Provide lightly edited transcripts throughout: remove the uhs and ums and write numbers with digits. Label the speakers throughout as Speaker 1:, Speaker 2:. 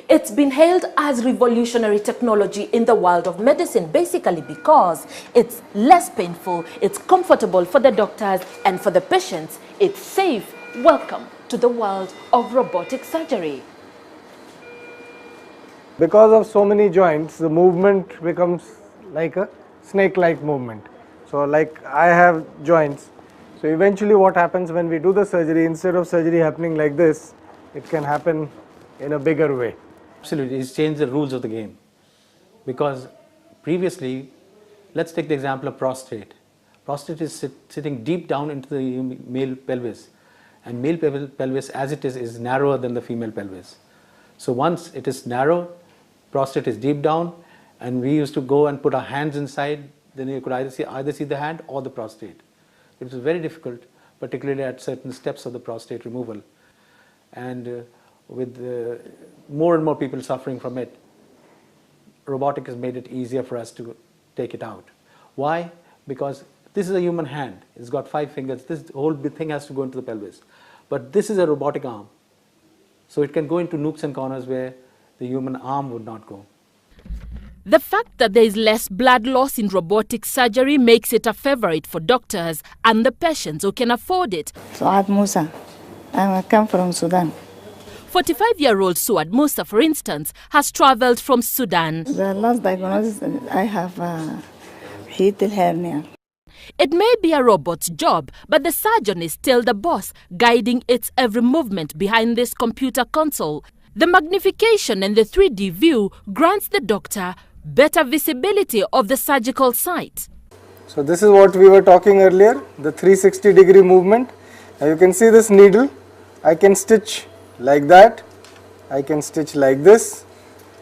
Speaker 1: It's been hailed as revolutionary technology in the world of medicine, basically because it's less painful, it's comfortable for the doctors and for the patients, it's safe. Welcome to the world of robotic surgery.
Speaker 2: Because of so many joints, the movement becomes like a snake-like movement. So like I have joints. So eventually what happens when we do the surgery, instead of surgery happening like this, it can happen in a bigger way.
Speaker 3: Absolutely, it's changed the rules of the game. Because previously, let's take the example of prostate. Prostate is sitting deep down into the male pelvis. And male pelvis, as it is narrower than the female pelvis. So once it is narrow, prostate is deep down, and we used to go and put our hands inside, then you could either see the hand or the prostate. It was very difficult, particularly at certain steps of the prostate removal. And with more and more people suffering from it, robotic has made it easier for us to take it out. Why? Because this is a human hand. It's got 5 fingers. This whole thing has to go into the pelvis. But this is a robotic arm. So it can go into nooks and corners where the human arm would not go.
Speaker 1: The fact that there is less blood loss in robotic surgery makes it a favorite for doctors and the patients who can afford it.
Speaker 4: Suad Musa. I come from Sudan.
Speaker 1: 45-year-old Suad Musa, for instance, has traveled from Sudan.
Speaker 4: The last diagnosis, I have hiatal hernia.
Speaker 1: It may be a robot's job, but the surgeon is still the boss, guiding its every movement behind this computer console. The magnification and the 3D view grants the doctor better visibility of the surgical site.
Speaker 2: So this is what we were talking earlier, the 360-degree movement. Now you can see this needle. I can stitch like that, I can stitch like this,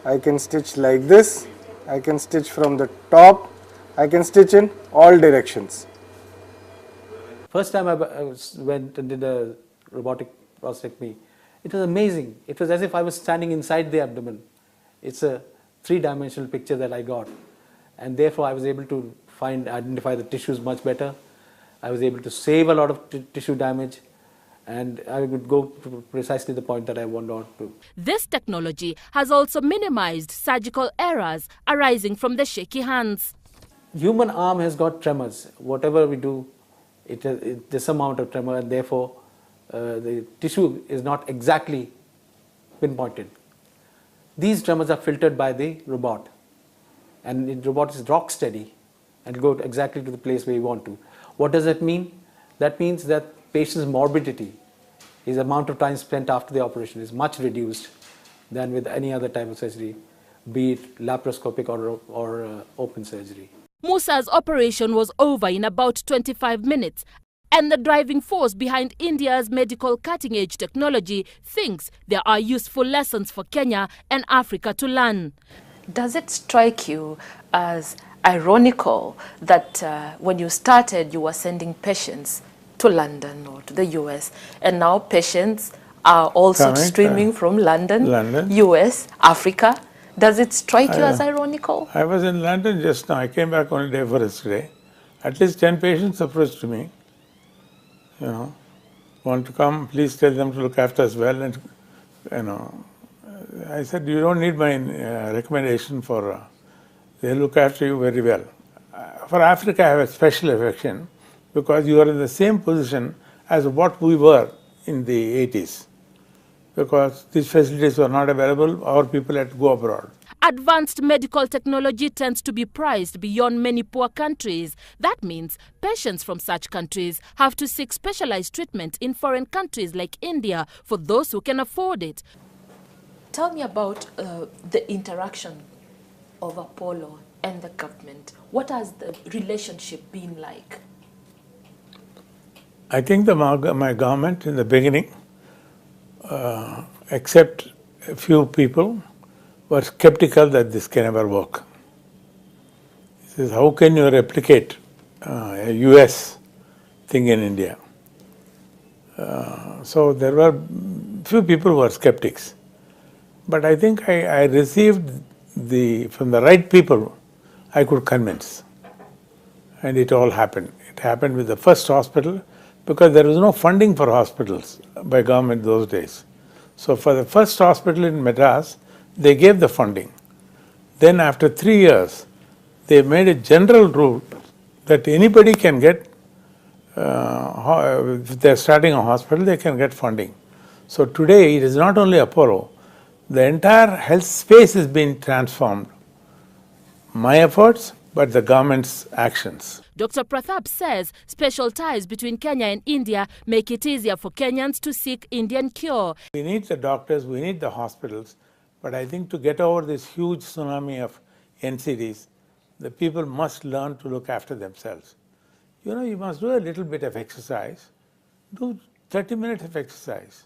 Speaker 2: I can stitch like this, I can stitch from the top, I can stitch in all directions.
Speaker 3: First time I went and did a robotic prostatectomy, it was amazing. It was as if I was standing inside the abdomen. It's a 3-dimensional picture that I got, and therefore I was able to identify the tissues much better. I was able to save a lot of tissue damage, and I would go to precisely the point that I want to.
Speaker 1: This technology has also minimized surgical errors arising from the shaky hands.
Speaker 3: Human arm has got tremors. Whatever we do, there's some amount of tremor, and therefore the tissue is not exactly pinpointed. These tremors are filtered by the robot, and the robot is rock steady and go exactly to the place where you want to. What does that mean? That means that patient's morbidity, his amount of time spent after the operation, is much reduced than with any other type of surgery, be it laparoscopic or open surgery.
Speaker 1: Musa's operation was over in about 25 minutes, and the driving force behind India's medical cutting-edge technology thinks there are useful lessons for Kenya and Africa to learn. Does it strike you as ironical that when you started, you were sending patients to London or to the US, and now patients are also streaming from London, US, Africa? Does it strike you as ironical?
Speaker 5: I was in London just now. I came back on a day for yesterday. At least 10 patients approached me. You know, want to come, please tell them to look after us well. And, you know, I said, you don't need my recommendation for, they'll look after you very well. For Africa, I have a special affection because you are in the same position as what we were in the 80s. Because these facilities were not available, our people had to go abroad.
Speaker 1: Advanced medical technology tends to be prized beyond many poor countries. That means patients from such countries have to seek specialized treatment in foreign countries like India for those who can afford it. Tell me about the interaction of Apollo and the government. What has the relationship been like?
Speaker 5: I think my government in the beginning, except a few people, were skeptical that this can ever work. He says, how can you replicate a US thing in India? So there were few people who were skeptics. But I think I received from the right people, I could convince. And it all happened. It happened with the first hospital because there was no funding for hospitals by government those days. So for the first hospital in Madras, they gave the funding. Then after 3 years, they made a general rule that anybody can get, if they're starting a hospital, they can get funding. So today it is not only Apollo, the entire health space is being transformed. My efforts, but the government's actions.
Speaker 1: Dr. Prathap says special ties between Kenya and India make it easier for Kenyans to seek Indian cure.
Speaker 5: We need the doctors, we need the hospitals, but I think to get over this huge tsunami of NCDs, the people must learn to look after themselves. You know, you must do a little bit of exercise. Do 30 minutes of exercise.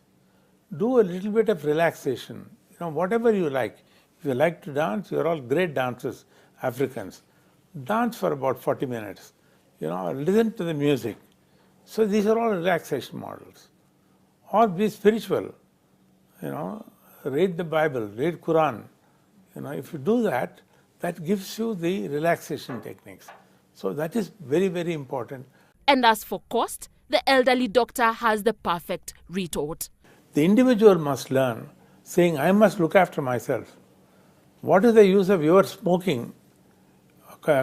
Speaker 5: Do a little bit of relaxation. You know, whatever you like. If you like to dance, you're all great dancers, Africans. Dance for about 40 minutes. You know, listen to the music. So these are all relaxation models. Or be spiritual. You know, read the Bible, read Quran. You know, if you do that, that gives you the relaxation techniques. So that is very, very important.
Speaker 1: And as for cost, the elderly doctor has the perfect retort.
Speaker 5: The individual must learn, saying, I must look after myself. What is the use of your smoking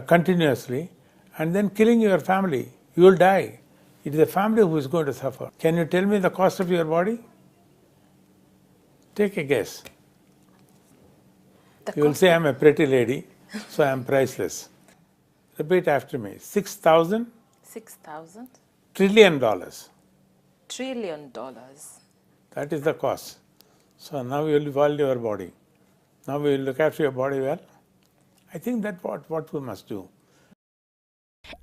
Speaker 5: continuously and then killing your family? You will die. It is the family who is going to suffer. Can you tell me the cost of your body? Take a guess. You will say, I'm a pretty lady, so I'm priceless. Repeat after me. 6,000
Speaker 6: $6,000
Speaker 5: trillion.
Speaker 6: trillion.
Speaker 5: That is the cost. So now you will evolve your body. Now we will look after your body well. I think that's what we must do.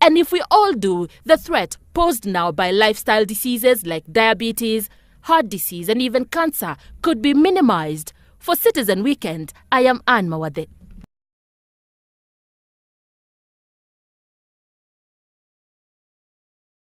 Speaker 1: And if we all do, the threat posed now by lifestyle diseases like diabetes, heart disease and even cancer could be minimized. For Citizen Weekend, I am Anne Mawade.